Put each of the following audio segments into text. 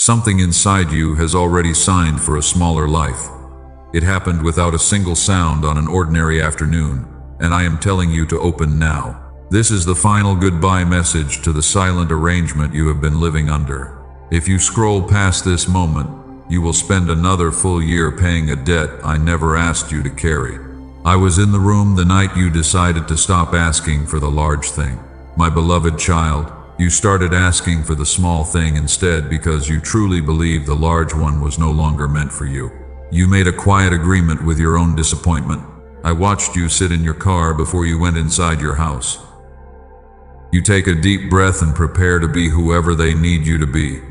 Something inside you has already signed for a smaller life. It happened without a single sound on an ordinary afternoon, and I am telling you to open now. This is the final goodbye message to the silent arrangement you have been living under. If you scroll past this moment, you will spend another full year paying a debt I never asked you to carry. I was in the room the night you decided to stop asking for the large thing. My beloved child, you started asking for the small thing instead because you truly believed the large one was no longer meant for you. You made a quiet agreement with your own disappointment. I watched you sit in your car before you went inside your house. You take a deep breath and prepare to be whoever they need you to be.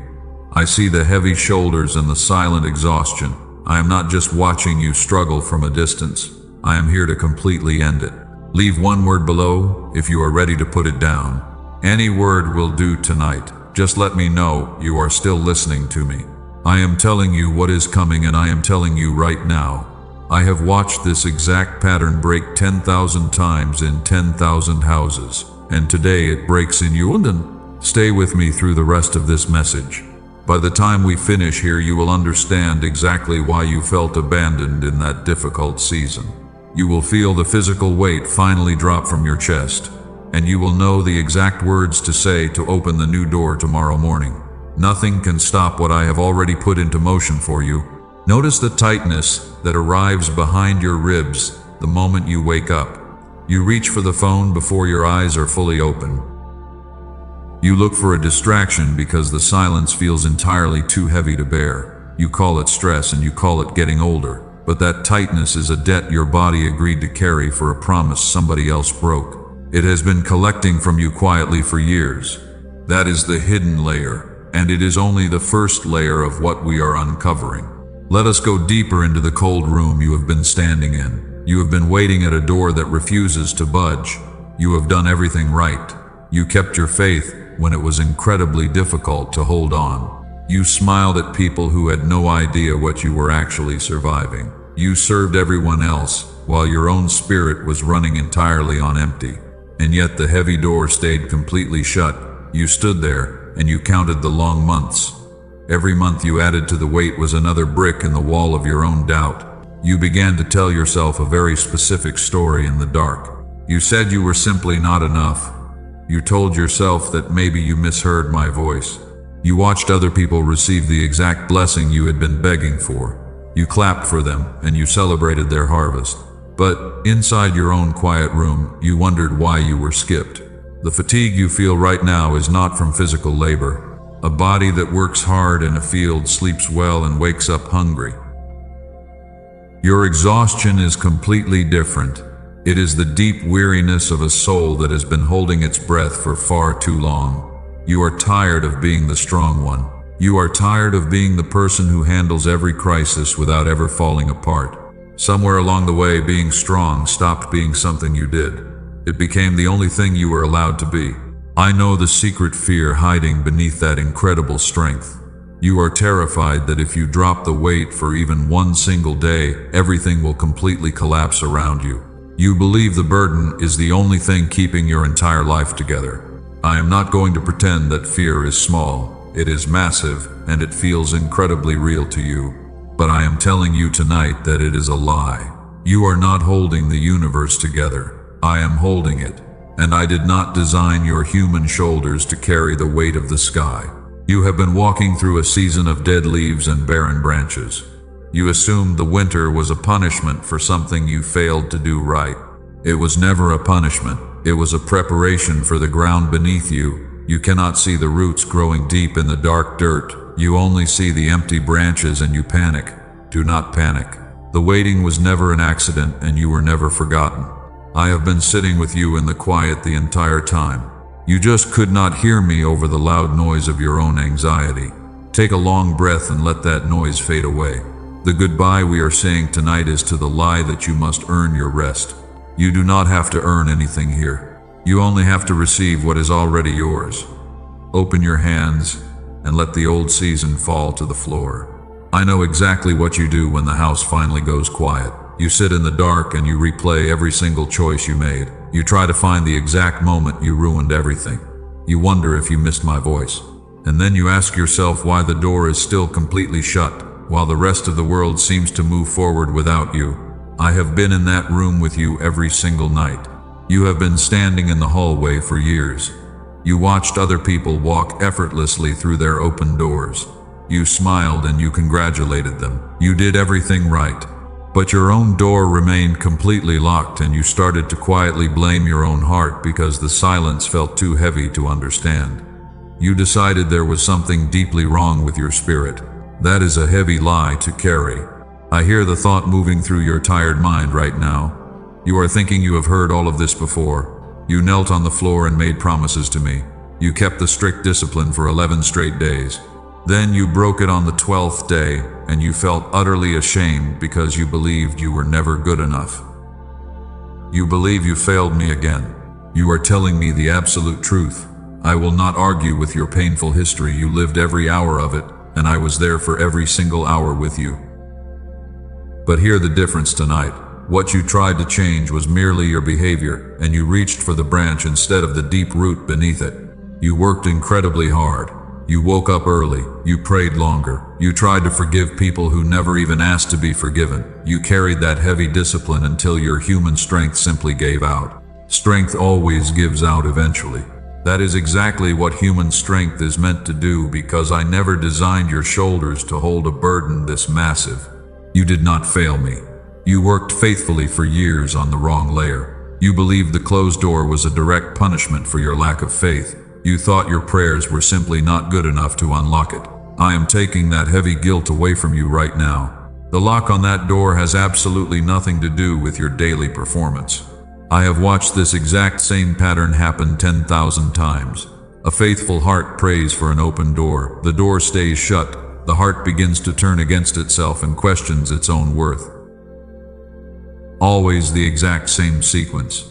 I see the heavy shoulders and the silent exhaustion. I am not just watching you struggle from a distance. I am here to completely end it. Leave one word below if you are ready to put it down. Any word will do tonight. Just let me know you are still listening to me. I am telling you what is coming, and I am telling you right now. I have watched this exact pattern break 10,000 times in 10,000 houses, and today it breaks in you. And stay with me through the rest of this message. By the time we finish here, you will understand exactly why you felt abandoned in that difficult season. You will feel the physical weight finally drop from your chest, and you will know the exact words to say to open the new door tomorrow morning. Nothing can stop what I have already put into motion for you. Notice the tightness that arrives behind your ribs the moment you wake up. You reach for the phone before your eyes are fully open. You look for a distraction because the silence feels entirely too heavy to bear. You call it stress and you call it getting older, but that tightness is a debt your body agreed to carry for a promise somebody else broke. It has been collecting from you quietly for years. That is the hidden layer, and it is only the first layer of what we are uncovering. Let us go deeper into the cold room you have been standing in. You have been waiting at a door that refuses to budge. You have done everything right. You kept your faith when it was incredibly difficult to hold on. You smiled at people who had no idea what you were actually surviving. You served everyone else while your own spirit was running entirely on empty. And yet the heavy door stayed completely shut. You stood there and you counted the long months. Every month you added to the weight was another brick in the wall of your own doubt. You began to tell yourself a very specific story in the dark. You said you were simply not enough. You told yourself that maybe you misheard my voice. You watched other people receive the exact blessing you had been begging for. You clapped for them and you celebrated their harvest. But inside your own quiet room, you wondered why you were skipped. The fatigue you feel right now is not from physical labor. A body that works hard in a field sleeps well and wakes up hungry. Your exhaustion is completely different. It is the deep weariness of a soul that has been holding its breath for far too long. You are tired of being the strong one. You are tired of being the person who handles every crisis without ever falling apart. Somewhere along the way, being strong stopped being something you did. It became the only thing you were allowed to be. I know the secret fear hiding beneath that incredible strength. You are terrified that if you drop the weight for even one single day, everything will completely collapse around you. You believe the burden is the only thing keeping your entire life together. I am not going to pretend that fear is small. It is massive, and it feels incredibly real to you. But I am telling you tonight that it is a lie. You are not holding the universe together. I am holding it. And I did not design your human shoulders to carry the weight of the sky. You have been walking through a season of dead leaves and barren branches. You assumed the winter was a punishment for something you failed to do right. It was never a punishment. It was a preparation for the ground beneath you. You cannot see the roots growing deep in the dark dirt. You only see the empty branches and you panic. Do not panic. The waiting was never an accident and you were never forgotten. I have been sitting with you in the quiet the entire time. You just could not hear me over the loud noise of your own anxiety. Take a long breath and let that noise fade away. The goodbye we are saying tonight is to the lie that you must earn your rest. You do not have to earn anything here. You only have to receive what is already yours. Open your hands and let the old season fall to the floor. I know exactly what you do when the house finally goes quiet. You sit in the dark and you replay every single choice you made. You try to find the exact moment you ruined everything. You wonder if you missed my voice. And then you ask yourself why the door is still completely shut, while the rest of the world seems to move forward without you. I have been in that room with you every single night. You have been standing in the hallway for years. You watched other people walk effortlessly through their open doors. You smiled and you congratulated them. You did everything right. But your own door remained completely locked, and you started to quietly blame your own heart because the silence felt too heavy to understand. You decided there was something deeply wrong with your spirit. That is a heavy lie to carry. I hear the thought moving through your tired mind right now. You are thinking you have heard all of this before. You knelt on the floor and made promises to me. You kept the strict discipline for 11 straight days. Then you broke it on the 12th day, and you felt utterly ashamed because you believed you were never good enough. You believe you failed me again. You are telling me the absolute truth. I will not argue with your painful history. You lived every hour of it, and I was there for every single hour with you. But hear the difference tonight. What you tried to change was merely your behavior, and you reached for the branch instead of the deep root beneath it. You worked incredibly hard. You woke up early. You prayed longer. You tried to forgive people who never even asked to be forgiven. You carried that heavy discipline until your human strength simply gave out. Strength always gives out eventually. That is exactly what human strength is meant to do, because I never designed your shoulders to hold a burden this massive. You did not fail me. You worked faithfully for years on the wrong layer. You believed the closed door was a direct punishment for your lack of faith. You thought your prayers were simply not good enough to unlock it. I am taking that heavy guilt away from you right now. The lock on that door has absolutely nothing to do with your daily performance. I have watched this exact same pattern happen 10,000 times. A faithful heart prays for an open door. The door stays shut. The heart begins to turn against itself and questions its own worth. Always the exact same sequence.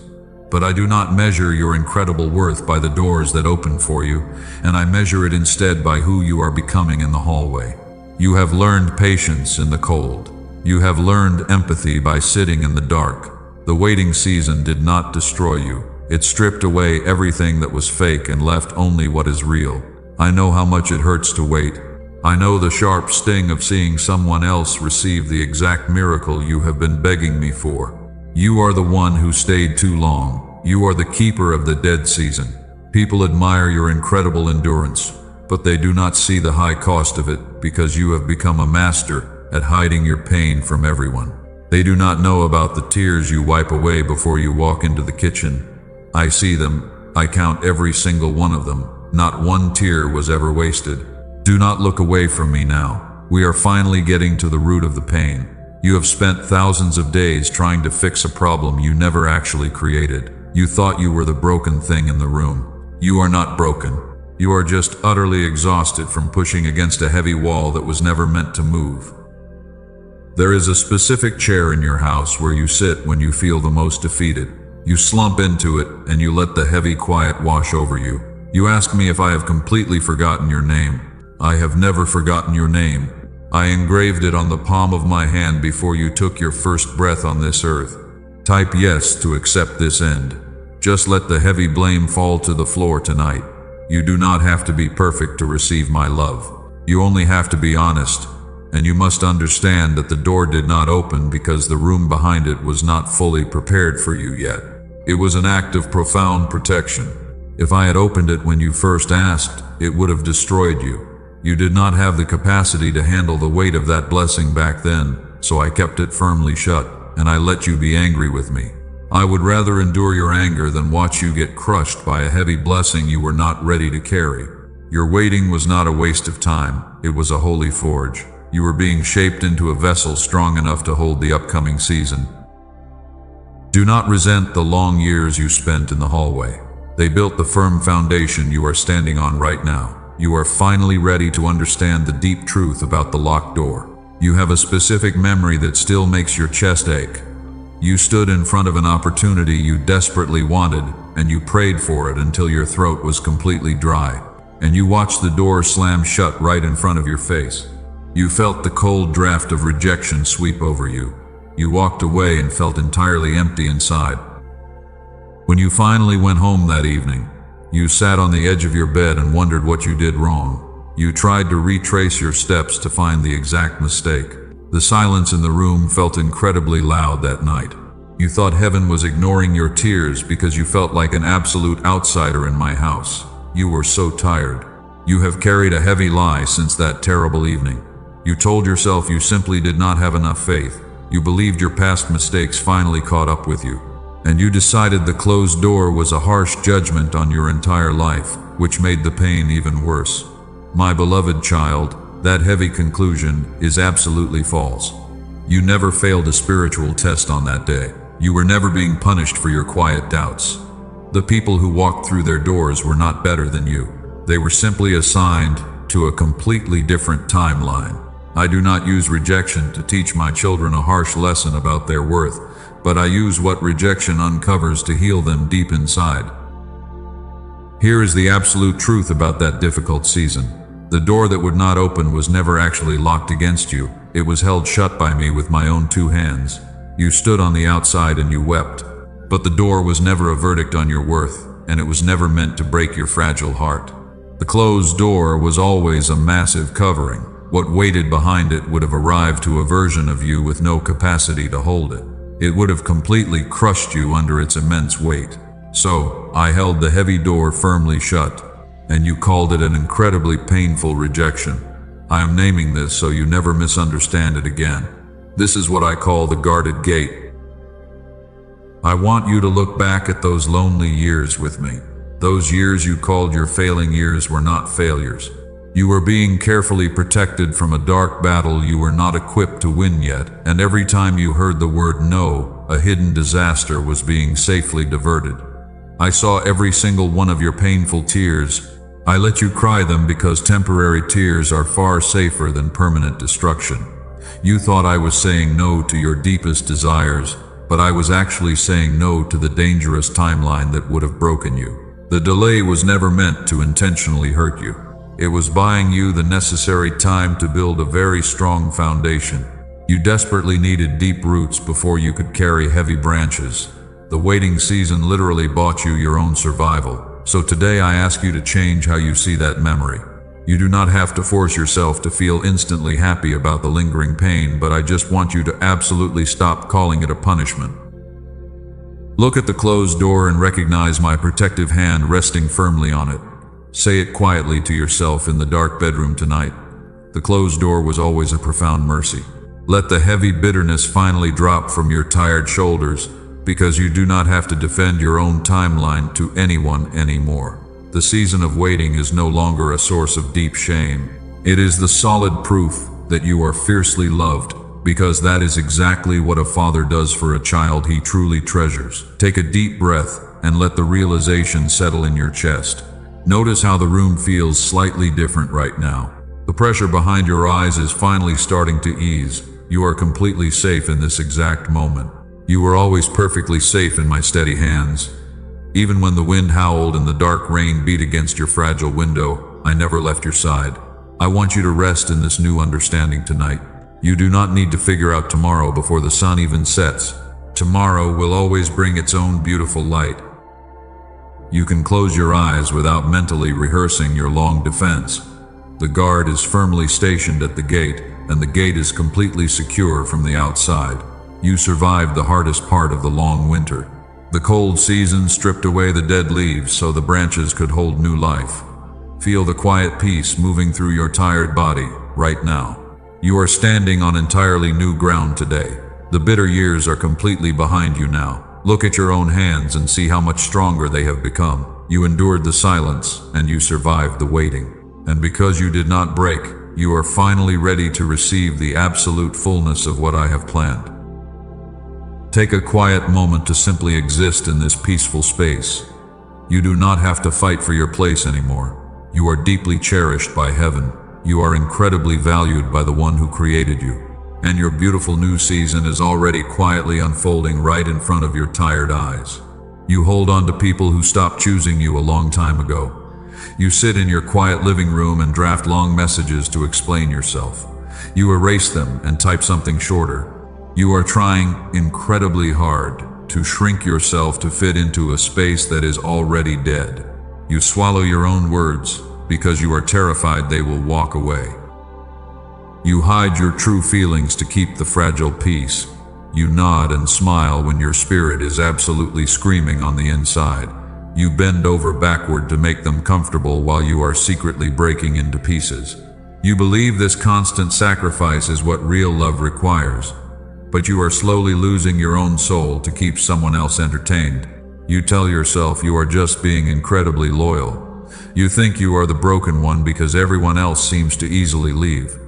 But I do not measure your incredible worth by the doors that open for you, and I measure it instead by who you are becoming in the hallway. You have learned patience in the cold. You have learned empathy by sitting in the dark. The waiting season did not destroy you. It stripped away everything that was fake and left only what is real. I know how much it hurts to wait. I know the sharp sting of seeing someone else receive the exact miracle you have been begging me for. You are the one who stayed too long. You are the keeper of the dead season. People admire your incredible endurance, but they do not see the high cost of it because you have become a master at hiding your pain from everyone. They do not know about the tears you wipe away before you walk into the kitchen. I see them. I count every single one of them. Not one tear was ever wasted. Do not look away from me now. We are finally getting to the root of the pain. You have spent thousands of days trying to fix a problem you never actually created. You thought you were the broken thing in the room. You are not broken. You are just utterly exhausted from pushing against a heavy wall that was never meant to move. There is a specific chair in your house where you sit when you feel the most defeated. You slump into it and you let the heavy quiet wash over you. You ask me if I have completely forgotten your name. I have never forgotten your name. I engraved it on the palm of my hand before you took your first breath on this earth. Type yes to accept this end. Just let the heavy blame fall to the floor tonight. You do not have to be perfect to receive my love. You only have to be honest. And you must understand that the door did not open because the room behind it was not fully prepared for you yet. It was an act of profound protection. If I had opened it when you first asked, it would have destroyed you. You did not have the capacity to handle the weight of that blessing back then, so I kept it firmly shut, and I let you be angry with me. I would rather endure your anger than watch you get crushed by a heavy blessing you were not ready to carry. Your waiting was not a waste of time, it was a holy forge. You were being shaped into a vessel strong enough to hold the upcoming season. Do not resent the long years you spent in the hallway. They built the firm foundation you are standing on right now. You are finally ready to understand the deep truth about the locked door. You have a specific memory that still makes your chest ache. You stood in front of an opportunity you desperately wanted, and you prayed for it until your throat was completely dry. And you watched the door slam shut right in front of your face. You felt the cold draft of rejection sweep over you. You walked away and felt entirely empty inside. When you finally went home that evening, You sat on the edge of your bed and wondered what you did wrong. You tried to retrace your steps to find the exact mistake. The silence in the room felt incredibly loud that night. You thought heaven was ignoring your tears because you felt like an absolute outsider in my house. You were so tired. You have carried a heavy lie since that terrible evening. You told yourself you simply did not have enough faith. You believed your past mistakes finally caught up with you. And you decided the closed door was a harsh judgment on your entire life, which made the pain even worse. My beloved child, that heavy conclusion is absolutely false. You never failed a spiritual test on that day. You were never being punished for your quiet doubts. The people who walked through their doors were not better than you. They were simply assigned to a completely different timeline. I do not use rejection to teach my children a harsh lesson about their worth, but I use what rejection uncovers to heal them deep inside. Here is the absolute truth about that difficult season. The door that would not open was never actually locked against you. It was held shut by me with my own 2 hands. You stood on the outside and you wept. But the door was never a verdict on your worth, and it was never meant to break your fragile heart. The closed door was always a massive covering. What waited behind it would have arrived to a version of you with no capacity to hold it. It would have completely crushed you under its immense weight. So, I held the heavy door firmly shut, and you called it an incredibly painful rejection. I am naming this so you never misunderstand it again. This is what I call the guarded gate. I want you to look back at those lonely years with me. Those years you called your failing years were not failures. You were being carefully protected from a dark battle you were not equipped to win yet, and every time you heard the word no, a hidden disaster was being safely diverted. I saw every single one of your painful tears. I let you cry them because temporary tears are far safer than permanent destruction. You thought I was saying no to your deepest desires, but I was actually saying no to the dangerous timeline that would have broken you. The delay was never meant to intentionally hurt you. It was buying you the necessary time to build a very strong foundation. You desperately needed deep roots before you could carry heavy branches. The waiting season literally bought you your own survival. So today I ask you to change how you see that memory. You do not have to force yourself to feel instantly happy about the lingering pain, but I just want you to absolutely stop calling it a punishment. Look at the closed door and recognize my protective hand resting firmly on it. Say it quietly to yourself in the dark bedroom tonight. The closed door was always a profound mercy. Let the heavy bitterness finally drop from your tired shoulders, because you do not have to defend your own timeline to anyone anymore. The season of waiting is no longer a source of deep shame. It is the solid proof that you are fiercely loved, because that is exactly what a father does for a child he truly treasures. Take a deep breath and let the realization settle in your chest. Notice how the room feels slightly different right now. The pressure behind your eyes is finally starting to ease. You are completely safe in this exact moment. You were always perfectly safe in my steady hands. Even when the wind howled and the dark rain beat against your fragile window, I never left your side. I want you to rest in this new understanding tonight. You do not need to figure out tomorrow before the sun even sets. Tomorrow will always bring its own beautiful light. You can close your eyes without mentally rehearsing your long defense. The guard is firmly stationed at the gate, and the gate is completely secure from the outside. You survived the hardest part of the long winter. The cold season stripped away the dead leaves so the branches could hold new life. Feel the quiet peace moving through your tired body right now. You are standing on entirely new ground today. The bitter years are completely behind you now. Look at your own hands and see how much stronger they have become. You endured the silence and you survived the waiting. And because you did not break, you are finally ready to receive the absolute fullness of what I have planned. Take a quiet moment to simply exist in this peaceful space. You do not have to fight for your place anymore. You are deeply cherished by heaven. You are incredibly valued by the one who created you. And your beautiful new season is already quietly unfolding right in front of your tired eyes. You hold on to people who stopped choosing you a long time ago. You sit in your quiet living room and draft long messages to explain yourself. You erase them and type something shorter. You are trying incredibly hard to shrink yourself to fit into a space that is already dead. You swallow your own words because you are terrified they will walk away. You hide your true feelings to keep the fragile peace. You nod and smile when your spirit is absolutely screaming on the inside. You bend over backward to make them comfortable while you are secretly breaking into pieces. You believe this constant sacrifice is what real love requires, but you are slowly losing your own soul to keep someone else entertained. You tell yourself you are just being incredibly loyal. You think you are the broken one because everyone else seems to easily leave.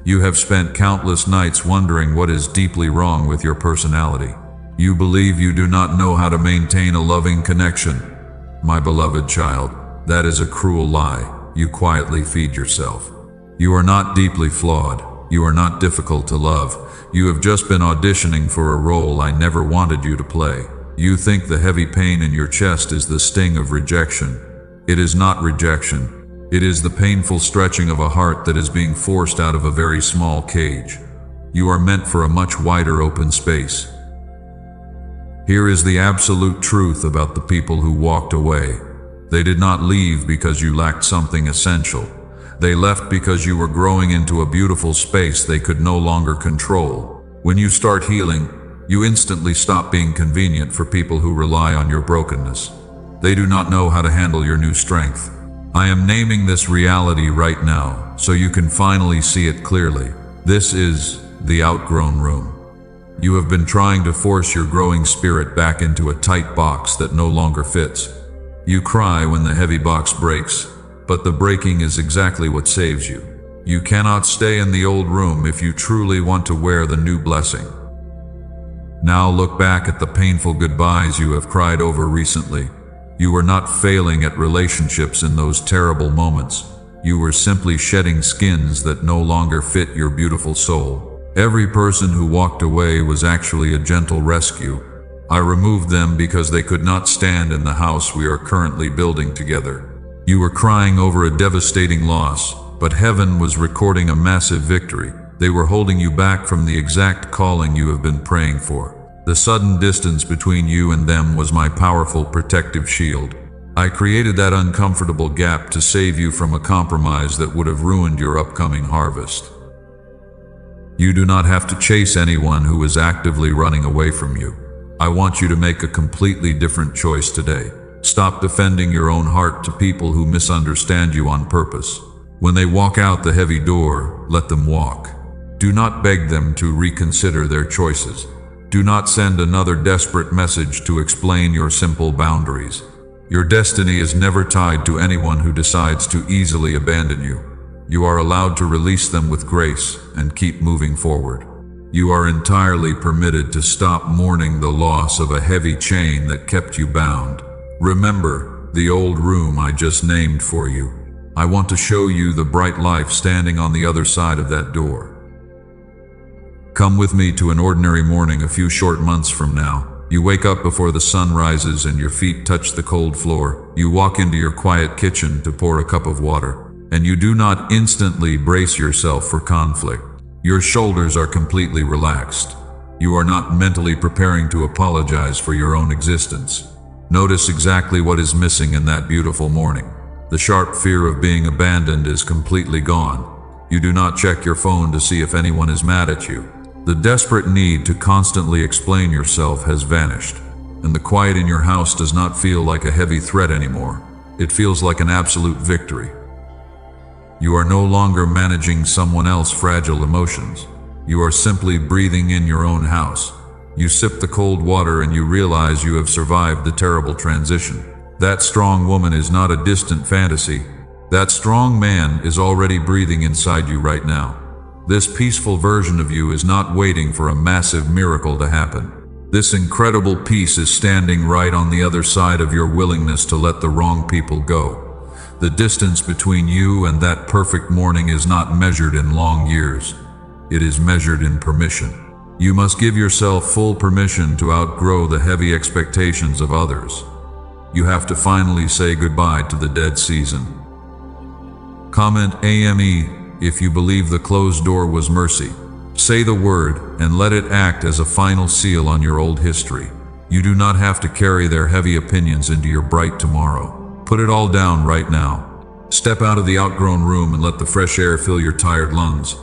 You have spent countless nights wondering what is deeply wrong with your personality. You believe you do not know how to maintain a loving connection. My beloved child, that is a cruel lie you quietly feed yourself. You are not deeply flawed. You are not difficult to love. You have just been auditioning for a role I never wanted you to play. You think the heavy pain in your chest is the sting of rejection. It is not rejection. It is the painful stretching of a heart that is being forced out of a very small cage. You are meant for a much wider open space. Here is the absolute truth about the people who walked away. They did not leave because you lacked something essential. They left because you were growing into a beautiful space they could no longer control. When you start healing, you instantly stop being convenient for people who rely on your brokenness. They do not know how to handle your new strength. I am naming this reality right now, so you can finally see it clearly. This is the outgrown room. You have been trying to force your growing spirit back into a tight box that no longer fits. You cry when the heavy box breaks, but the breaking is exactly what saves you. You cannot stay in the old room if you truly want to wear the new blessing. Now look back at the painful goodbyes you have cried over recently. You were not failing at relationships in those terrible moments. You were simply shedding skins that no longer fit your beautiful soul. Every person who walked away was actually a gentle rescue. I removed them because they could not stand in the house we are currently building together. You were crying over a devastating loss, but heaven was recording a massive victory. They were holding you back from the exact calling you have been praying for. The sudden distance between you and them was my powerful protective shield. I created that uncomfortable gap to save you from a compromise that would have ruined your upcoming harvest. You do not have to chase anyone who is actively running away from you. I want you to make a completely different choice today. Stop defending your own heart to people who misunderstand you on purpose. When they walk out the heavy door, let them walk. Do not beg them to reconsider their choices. Do not send another desperate message to explain your simple boundaries. Your destiny is never tied to anyone who decides to easily abandon you. You are allowed to release them with grace and keep moving forward. You are entirely permitted to stop mourning the loss of a heavy chain that kept you bound. Remember the old room I just named for you. I want to show you the bright life standing on the other side of that door. Come with me to an ordinary morning a few short months from now. You wake up before the sun rises and your feet touch the cold floor. You walk into your quiet kitchen to pour a cup of water, and you do not instantly brace yourself for conflict. Your shoulders are completely relaxed. You are not mentally preparing to apologize for your own existence. Notice exactly what is missing in that beautiful morning. The sharp fear of being abandoned is completely gone. You do not check your phone to see if anyone is mad at you. The desperate need to constantly explain yourself has vanished, and the quiet in your house does not feel like a heavy threat anymore. It feels like an absolute victory. You are no longer managing someone else's fragile emotions. You are simply breathing in your own house. You sip the cold water and you realize you have survived the terrible transition. That strong woman is not a distant fantasy. That strong man is already breathing inside you right now. This peaceful version of you is not waiting for a massive miracle to happen. This incredible peace is standing right on the other side of your willingness to let the wrong people go. The distance between you and that perfect morning is not measured in long years. It is measured in permission. You must give yourself full permission to outgrow the heavy expectations of others. You have to finally say goodbye to the dead season. Comment AME if you believe the closed door was mercy. Say the word and let it act as a final seal on your old history. You do not have to carry their heavy opinions into your bright tomorrow. Put it all down right now. Step out of the outgrown room and let the fresh air fill your tired lungs.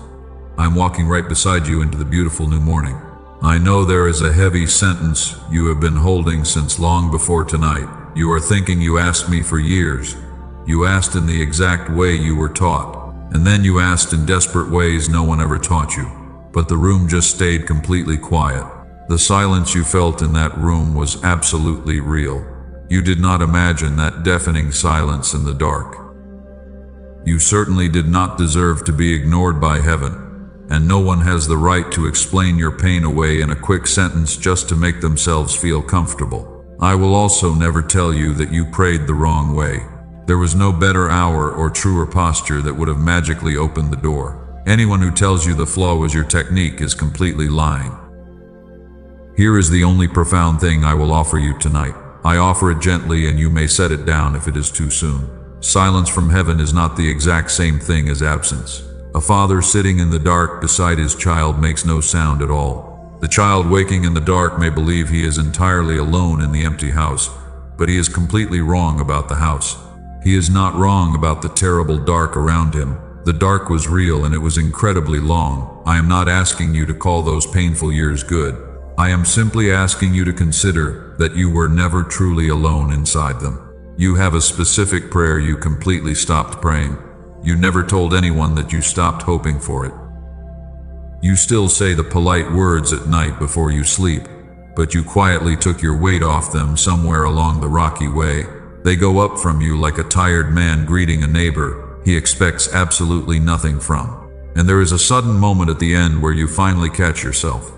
I'm walking right beside you into the beautiful new morning. I know there is a heavy sentence you have been holding since long before tonight. You are thinking you asked me for years. You asked in the exact way you were taught, and then you asked in desperate ways no one ever taught you. But the room just stayed completely quiet. The silence you felt in that room was absolutely real. You did not imagine that deafening silence in the dark. You certainly did not deserve to be ignored by heaven. And no one has the right to explain your pain away in a quick sentence just to make themselves feel comfortable. I will also never tell you that you prayed the wrong way. There was no better hour or truer posture that would have magically opened the door. Anyone who tells you the flaw was your technique is completely lying. Here is the only profound thing I will offer you tonight. I offer it gently, and you may set it down if it is too soon. Silence from heaven is not the exact same thing as absence. A father sitting in the dark beside his child makes no sound at all. The child waking in the dark may believe he is entirely alone in the empty house, but he is completely wrong about the house. He is not wrong about the terrible dark around him. The dark was real, and it was incredibly long. I am not asking you to call those painful years good. I am simply asking you to consider that you were never truly alone inside them. You have a specific prayer you completely stopped praying. You never told anyone that you stopped hoping for it. You still say the polite words at night before you sleep, but you quietly took your weight off them somewhere along the rocky way. They go up from you like a tired man greeting a neighbor he expects absolutely nothing from. And there is a sudden moment at the end where you finally catch yourself.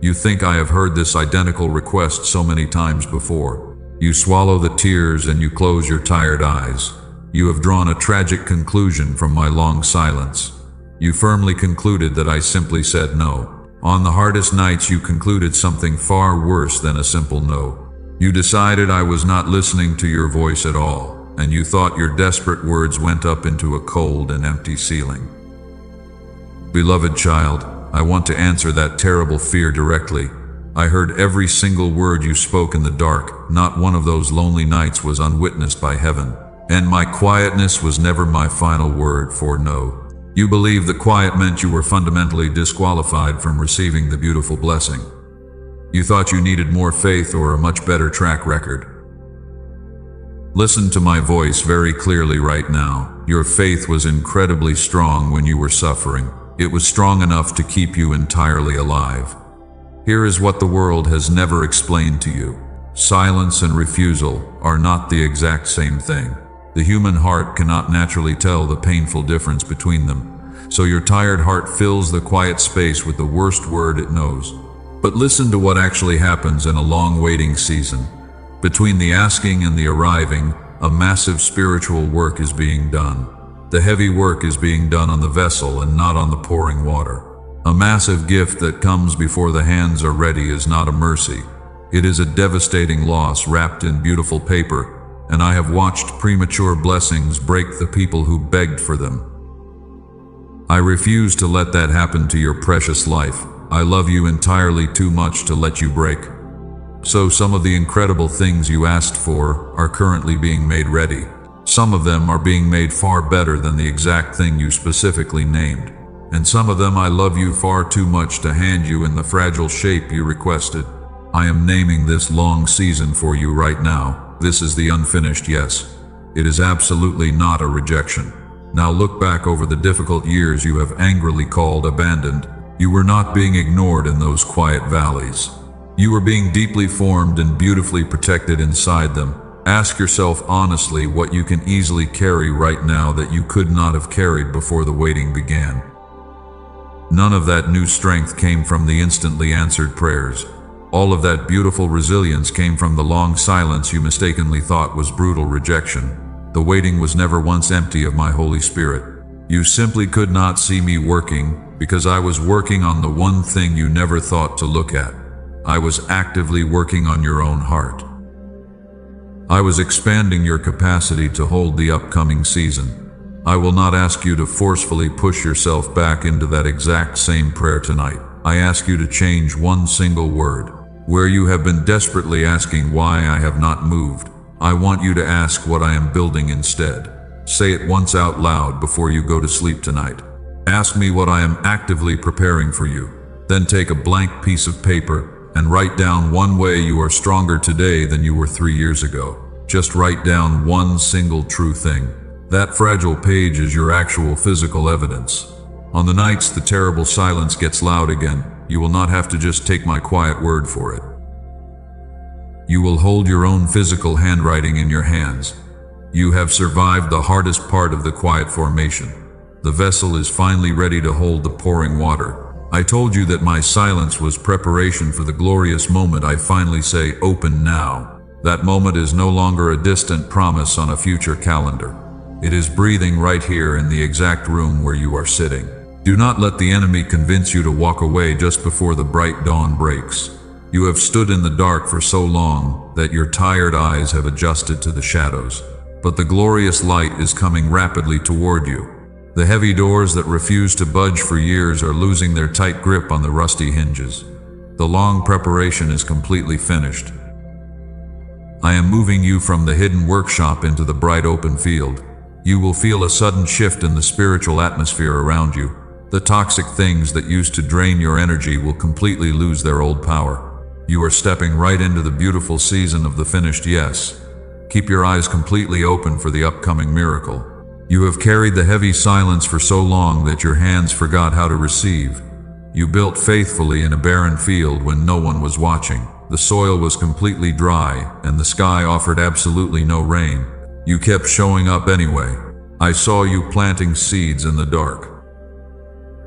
You think, I have heard this identical request so many times before. You swallow the tears and you close your tired eyes. You have drawn a tragic conclusion from my long silence. You firmly concluded that I simply said no. On the hardest nights, you concluded something far worse than a simple no. You decided I was not listening to your voice at all, and you thought your desperate words went up into a cold and empty ceiling. Beloved child, I want to answer that terrible fear directly. I heard every single word you spoke in the dark. Not one of those lonely nights was unwitnessed by heaven. And my quietness was never my final word for no. You believed the quiet meant you were fundamentally disqualified from receiving the beautiful blessing. You thought you needed more faith or a much better track record. Listen to my voice very clearly right now. Your faith was incredibly strong when you were suffering. It was strong enough to keep you entirely alive. Here is what the world has never explained to you. Silence and refusal are not the exact same thing. The human heart cannot naturally tell the painful difference between them, so your tired heart fills the quiet space with the worst word it knows. But listen to what actually happens in a long waiting season. Between the asking and the arriving, a massive spiritual work is being done. The heavy work is being done on the vessel and not on the pouring water. A massive gift that comes before the hands are ready is not a mercy. It is a devastating loss wrapped in beautiful paper. And I have watched premature blessings break the people who begged for them. I refuse to let that happen to your precious life. I love you entirely too much to let you break. So some of the incredible things you asked for are currently being made ready. Some of them are being made far better than the exact thing you specifically named. And some of them I love you far too much to hand you in the fragile shape you requested. I am naming this long season for you right now. This is the unfinished yes. It is absolutely not a rejection. Now look back over the difficult years you have angrily called abandoned. You were not being ignored in those quiet valleys. You were being deeply formed and beautifully protected inside them. Ask yourself honestly what you can easily carry right now that you could not have carried before the waiting began. None of that new strength came from the instantly answered prayers. All of that beautiful resilience came from the long silence you mistakenly thought was brutal rejection. The waiting was never once empty of my Holy Spirit. You simply could not see me working because I was working on the one thing you never thought to look at. I was actively working on your own heart. I was expanding your capacity to hold the upcoming season. I will not ask you to forcefully push yourself back into that exact same prayer tonight. I ask you to change one single word. Where you have been desperately asking why I have not moved, I want you to ask what I am building instead. Say it once out loud before you go to sleep tonight. Ask me what I am actively preparing for you. Then take a blank piece of paper and write down one way you are stronger today than you were 3 years ago. Just write down one single true thing. That fragile page is your actual physical evidence. On the nights the terrible silence gets loud again, you will not have to just take my quiet word for it. You will hold your own physical handwriting in your hands. You have survived the hardest part of the quiet formation. The vessel is finally ready to hold the pouring water. I told you that my silence was preparation for the glorious moment I finally say, "Open now." That moment is no longer a distant promise on a future calendar. It is breathing right here in the exact room where you are sitting. Do not let the enemy convince you to walk away just before the bright dawn breaks. You have stood in the dark for so long that your tired eyes have adjusted to the shadows. But the glorious light is coming rapidly toward you. The heavy doors that refused to budge for years are losing their tight grip on the rusty hinges. The long preparation is completely finished. I am moving you from the hidden workshop into the bright open field. You will feel a sudden shift in the spiritual atmosphere around you. The toxic things that used to drain your energy will completely lose their old power. You are stepping right into the beautiful season of the finished yes. Keep your eyes completely open for the upcoming miracle. You have carried the heavy silence for so long that your hands forgot how to receive. You built faithfully in a barren field when no one was watching. The soil was completely dry, and the sky offered absolutely no rain. You kept showing up anyway. I saw you planting seeds in the dark.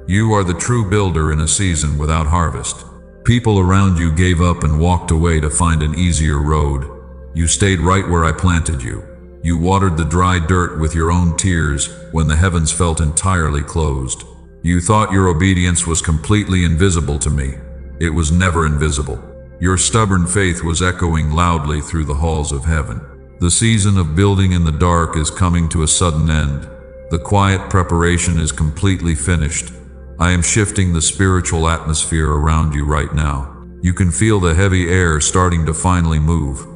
You are the true builder in a season without harvest. People around you gave up and walked away to find an easier road. You stayed right where I planted you. You watered the dry dirt with your own tears when the heavens felt entirely closed. You thought your obedience was completely invisible to me. It was never invisible. Your stubborn faith was echoing loudly through the halls of heaven. The season of building in the dark is coming to a sudden end. The quiet preparation is completely finished. I am shifting the spiritual atmosphere around you right now. You can feel the heavy air starting to finally move.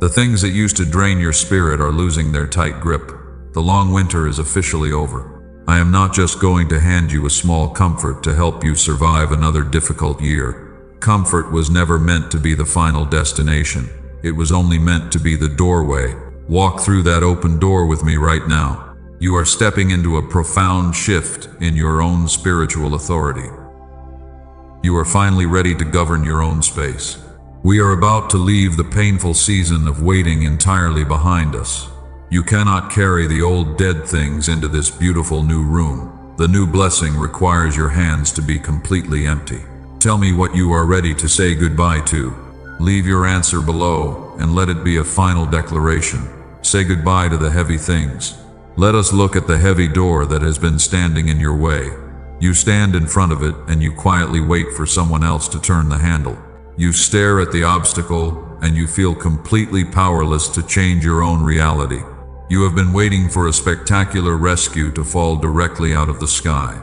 The things that used to drain your spirit are losing their tight grip. The long winter is officially over. I am not just going to hand you a small comfort to help you survive another difficult year. Comfort was never meant to be the final destination. It was only meant to be the doorway. Walk through that open door with me right now. You are stepping into a profound shift in your own spiritual authority. You are finally ready to govern your own space. We are about to leave the painful season of waiting entirely behind us. You cannot carry the old dead things into this beautiful new room. The new blessing requires your hands to be completely empty. Tell me what you are ready to say goodbye to. Leave your answer below and let it be a final declaration. Say goodbye to the heavy things. Let us look at the heavy door that has been standing in your way. You stand in front of it and you quietly wait for someone else to turn the handle. You stare at the obstacle and you feel completely powerless to change your own reality. You have been waiting for a spectacular rescue to fall directly out of the sky.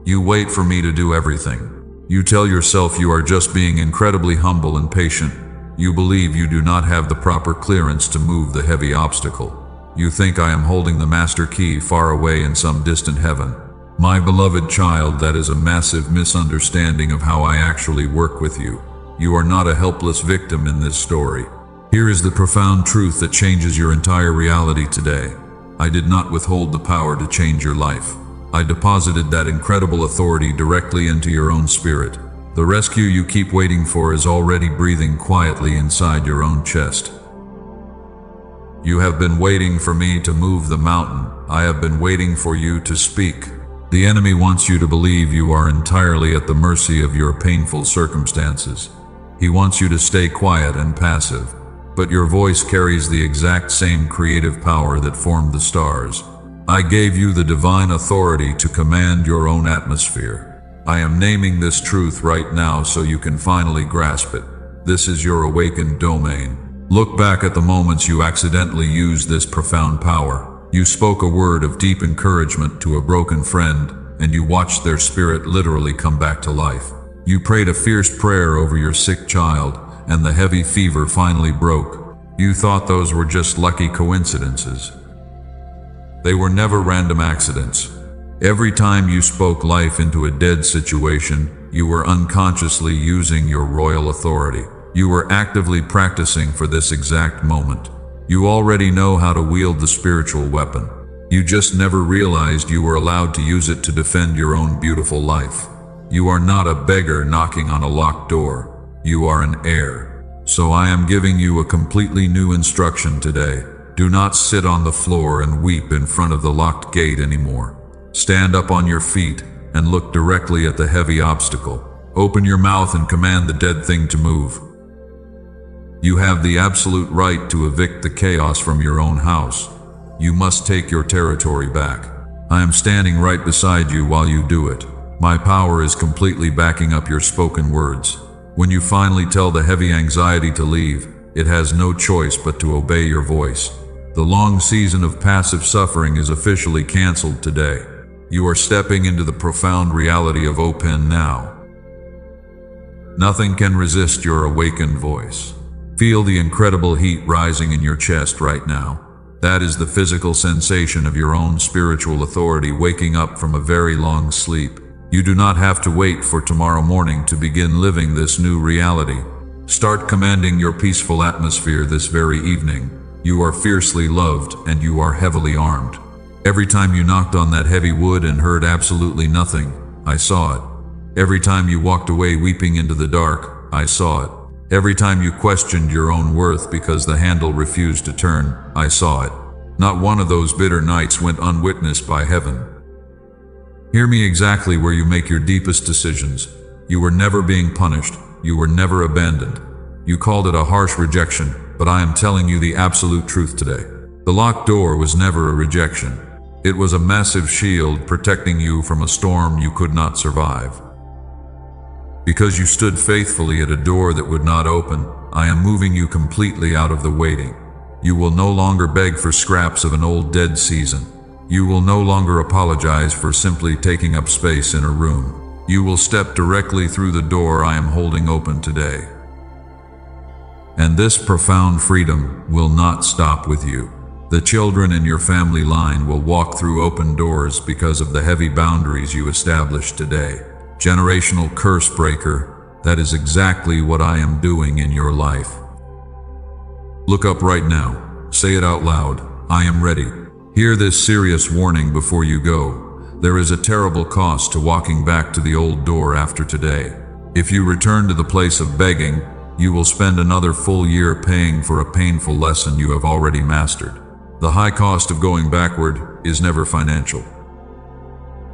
You wait for me to do everything. You tell yourself you are just being incredibly humble and patient. You believe you do not have the proper clearance to move the heavy obstacle. You think I am holding the master key far away in some distant heaven. My beloved child, that is a massive misunderstanding of how I actually work with you. You are not a helpless victim in this story. Here is the profound truth that changes your entire reality today. I did not withhold the power to change your life. I deposited that incredible authority directly into your own spirit. The rescue you keep waiting for is already breathing quietly inside your own chest. You have been waiting for me to move the mountain. I have been waiting for you to speak. The enemy wants you to believe you are entirely at the mercy of your painful circumstances. He wants you to stay quiet and passive. But your voice carries the exact same creative power that formed the stars. I gave you the divine authority to command your own atmosphere. I am naming this truth right now so you can finally grasp it. This is your awakened domain. Look back at the moments you accidentally used this profound power. You spoke a word of deep encouragement to a broken friend, and you watched their spirit literally come back to life. You prayed a fierce prayer over your sick child, and the heavy fever finally broke. You thought those were just lucky coincidences. They were never random accidents. Every time you spoke life into a dead situation, you were unconsciously using your royal authority. You were actively practicing for this exact moment. You already know how to wield the spiritual weapon. You just never realized you were allowed to use it to defend your own beautiful life. You are not a beggar knocking on a locked door. You are an heir. So I am giving you a completely new instruction today. Do not sit on the floor and weep in front of the locked gate anymore. Stand up on your feet and look directly at the heavy obstacle. Open your mouth and command the dead thing to move. You have the absolute right to evict the chaos from your own house. You must take your territory back. I am standing right beside you while you do it. My power is completely backing up your spoken words. When you finally tell the heavy anxiety to leave, it has no choice but to obey your voice. The long season of passive suffering is officially canceled today. You are stepping into the profound reality of open now. Nothing can resist your awakened voice. Feel the incredible heat rising in your chest right now. That is the physical sensation of your own spiritual authority waking up from a very long sleep. You do not have to wait for tomorrow morning to begin living this new reality. Start commanding your peaceful atmosphere this very evening. You are fiercely loved and you are heavily armed. Every time you knocked on that heavy wood and heard absolutely nothing, I saw it. Every time you walked away weeping into the dark, I saw it. Every time you questioned your own worth because the handle refused to turn, I saw it. Not one of those bitter nights went unwitnessed by heaven. Hear me exactly where you make your deepest decisions. You were never being punished. You were never abandoned. You called it a harsh rejection, but I am telling you the absolute truth today. The locked door was never a rejection. It was a massive shield protecting you from a storm you could not survive. Because you stood faithfully at a door that would not open, I am moving you completely out of the waiting. You will no longer beg for scraps of an old dead season. You will no longer apologize for simply taking up space in a room. You will step directly through the door I am holding open today. And this profound freedom will not stop with you. The children in your family line will walk through open doors because of the heavy boundaries you established today. Generational curse breaker, that is exactly what I am doing in your life. Look up right now. Say it out loud. I am ready. Hear this serious warning before you go. There is a terrible cost to walking back to the old door after today. If you return to the place of begging, you will spend another full year paying for a painful lesson you have already mastered. The high cost of going backward is never financial.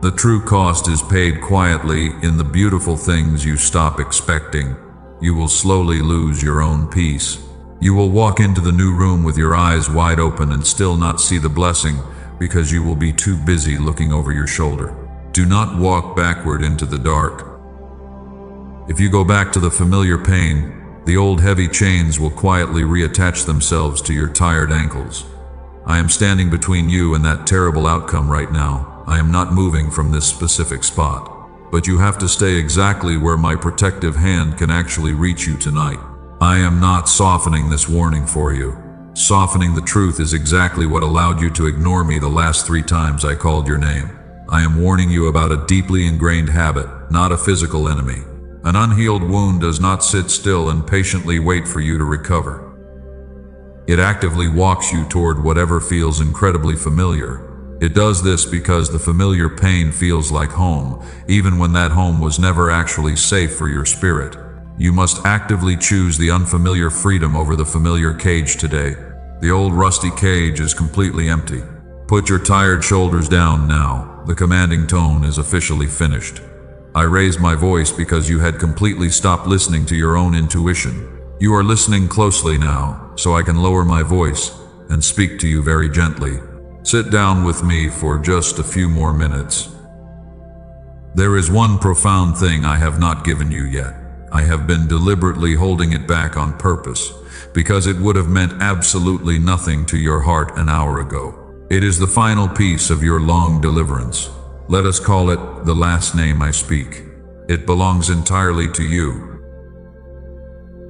The true cost is paid quietly in the beautiful things you stop expecting. You will slowly lose your own peace. You will walk into the new room with your eyes wide open and still not see the blessing because you will be too busy looking over your shoulder. Do not walk backward into the dark. If you go back to the familiar pain, the old heavy chains will quietly reattach themselves to your tired ankles. I am standing between you and that terrible outcome right now. I am not moving from this specific spot. But you have to stay exactly where my protective hand can actually reach you tonight. I am not softening this warning for you. Softening the truth is exactly what allowed you to ignore me the last 3 times I called your name. I am warning you about a deeply ingrained habit, not a physical enemy. An unhealed wound does not sit still and patiently wait for you to recover. It actively walks you toward whatever feels incredibly familiar. It does this because the familiar pain feels like home, even when that home was never actually safe for your spirit. You must actively choose the unfamiliar freedom over the familiar cage today. The old rusty cage is completely empty. Put your tired shoulders down now. The commanding tone is officially finished. I raised my voice because you had completely stopped listening to your own intuition. You are listening closely now, so I can lower my voice and speak to you very gently. Sit down with me for just a few more minutes. There is one profound thing I have not given you yet. I have been deliberately holding it back on purpose, because it would have meant absolutely nothing to your heart an hour ago. It is the final piece of your long deliverance. Let us call it the last name I speak. It belongs entirely to you.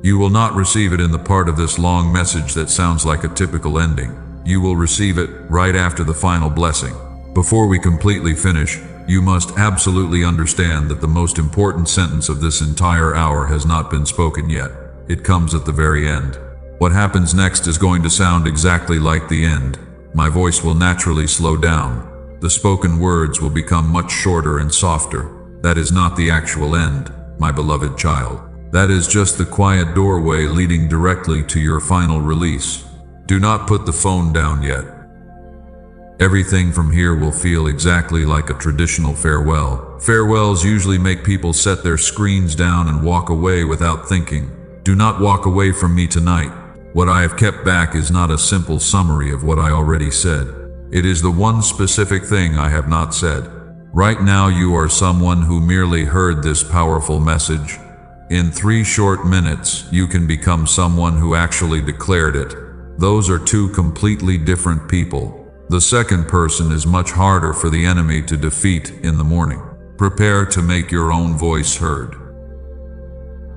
You will not receive it in the part of this long message that sounds like a typical ending. You will receive it right after the final blessing. Before we completely finish, you must absolutely understand that the most important sentence of this entire hour has not been spoken yet. It comes at the very end. What happens next is going to sound exactly like the end. My voice will naturally slow down. The spoken words will become much shorter and softer. That is not the actual end, my beloved child. That is just the quiet doorway leading directly to your final release. Do not put the phone down yet. Everything from here will feel exactly like a traditional farewell. Farewells usually make people set their screens down and walk away without thinking. Do not walk away from me tonight. What I have kept back is not a simple summary of what I already said. It is the one specific thing I have not said. Right now you are someone who merely heard this powerful message. In 3 short minutes, you can become someone who actually declared it. Those are two completely different people. The second person is much harder for the enemy to defeat in the morning. Prepare to make your own voice heard.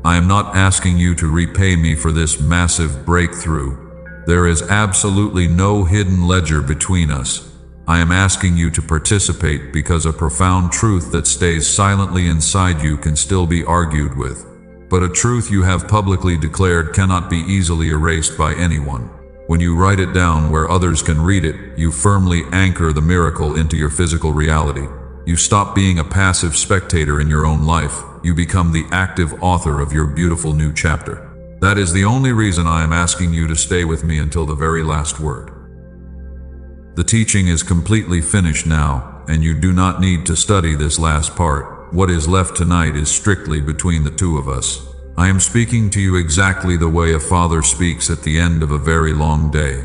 I am not asking you to repay me for this massive breakthrough. There is absolutely no hidden ledger between us. I am asking you to participate because a profound truth that stays silently inside you can still be argued with. But a truth you have publicly declared cannot be easily erased by anyone. When you write it down where others can read it, you firmly anchor the miracle into your physical reality. You stop being a passive spectator in your own life. You become the active author of your beautiful new chapter. That is the only reason I am asking you to stay with me until the very last word. The teaching is completely finished now, and you do not need to study this last part. What is left tonight is strictly between the two of us. I am speaking to you exactly the way a father speaks at the end of a very long day.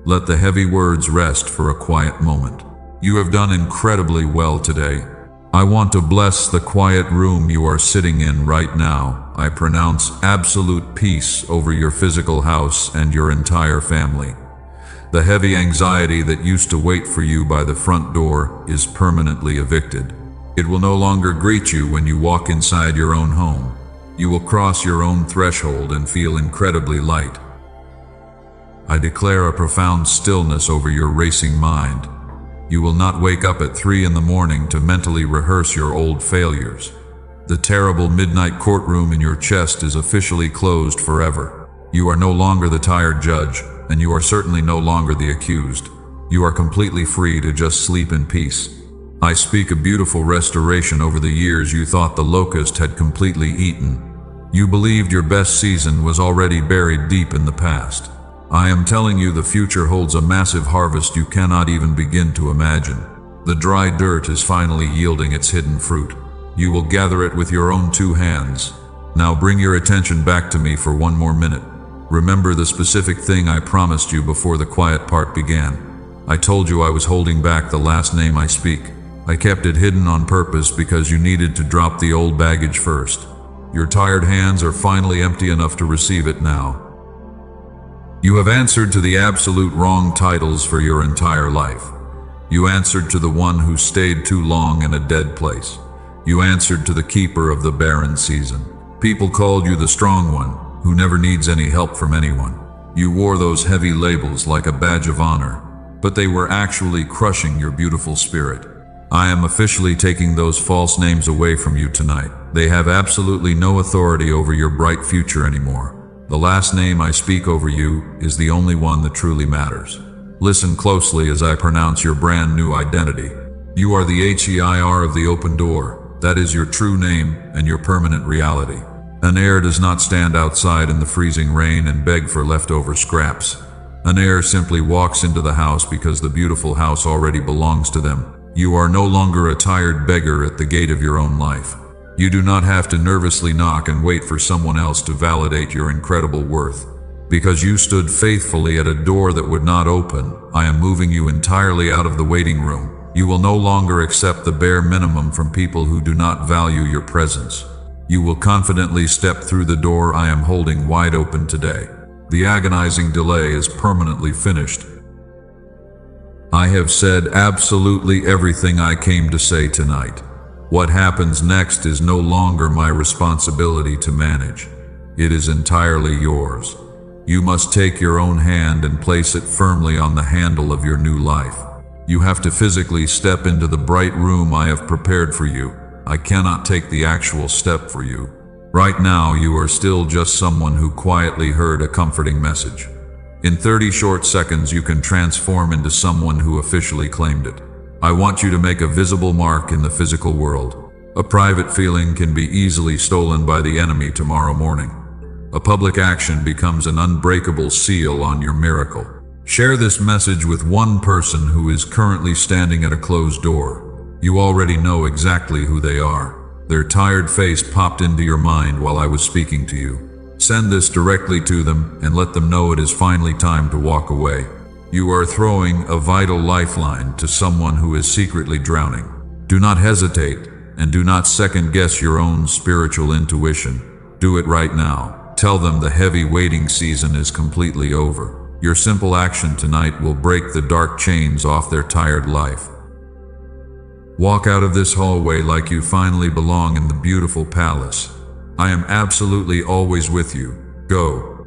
Let the heavy words rest for a quiet moment. You have done incredibly well today. I want to bless the quiet room you are sitting in right now. I pronounce absolute peace over your physical house and your entire family. The heavy anxiety that used to wait for you by the front door is permanently evicted. It will no longer greet you when you walk inside your own home. You will cross your own threshold and feel incredibly light. I declare a profound stillness over your racing mind. You will not wake up at 3 in the morning to mentally rehearse your old failures. The terrible midnight courtroom in your chest is officially closed forever. You are no longer the tired judge, and you are certainly no longer the accused. You are completely free to just sleep in peace. I speak a beautiful restoration over the years you thought the locust had completely eaten. You believed your best season was already buried deep in the past. I am telling you the future holds a massive harvest you cannot even begin to imagine. The dry dirt is finally yielding its hidden fruit. You will gather it with your own 2 hands. Now bring your attention back to me for 1 more minute. Remember the specific thing I promised you before the quiet part began. I told you I was holding back the last name I speak. I kept it hidden on purpose because you needed to drop the old baggage first. Your tired hands are finally empty enough to receive it now. You have answered to the absolute wrong titles for your entire life. You answered to the one who stayed too long in a dead place. You answered to the keeper of the barren season. People called you the strong one, who never needs any help from anyone. You wore those heavy labels like a badge of honor, but they were actually crushing your beautiful spirit. I am officially taking those false names away from you tonight. They have absolutely no authority over your bright future anymore. The last name I speak over you is the only one that truly matters. Listen closely as I pronounce your brand new identity. You are the HEIR of the open door. That is your true name and your permanent reality. An heir does not stand outside in the freezing rain and beg for leftover scraps. An heir simply walks into the house because the beautiful house already belongs to them. You are no longer a tired beggar at the gate of your own life. You do not have to nervously knock and wait for someone else to validate your incredible worth. Because you stood faithfully at a door that would not open, I am moving you entirely out of the waiting room. You will no longer accept the bare minimum from people who do not value your presence. You will confidently step through the door I am holding wide open today. The agonizing delay is permanently finished. I have said absolutely everything I came to say tonight. What happens next is no longer my responsibility to manage. It is entirely yours. You must take your own hand and place it firmly on the handle of your new life. You have to physically step into the bright room I have prepared for you. I cannot take the actual step for you. Right now, you are still just someone who quietly heard a comforting message. In 30 short seconds, you can transform into someone who officially claimed it. I want you to make a visible mark in the physical world. A private feeling can be easily stolen by the enemy tomorrow morning. A public action becomes an unbreakable seal on your miracle. Share this message with one person who is currently standing at a closed door. You already know exactly who they are. Their tired face popped into your mind while I was speaking to you. Send this directly to them and let them know it is finally time to walk away. You are throwing a vital lifeline to someone who is secretly drowning. Do not hesitate, and do not second-guess your own spiritual intuition. Do it right now. Tell them the heavy waiting season is completely over. Your simple action tonight will break the dark chains off their tired life. Walk out of this hallway like you finally belong in the beautiful palace. I am absolutely always with you. Go.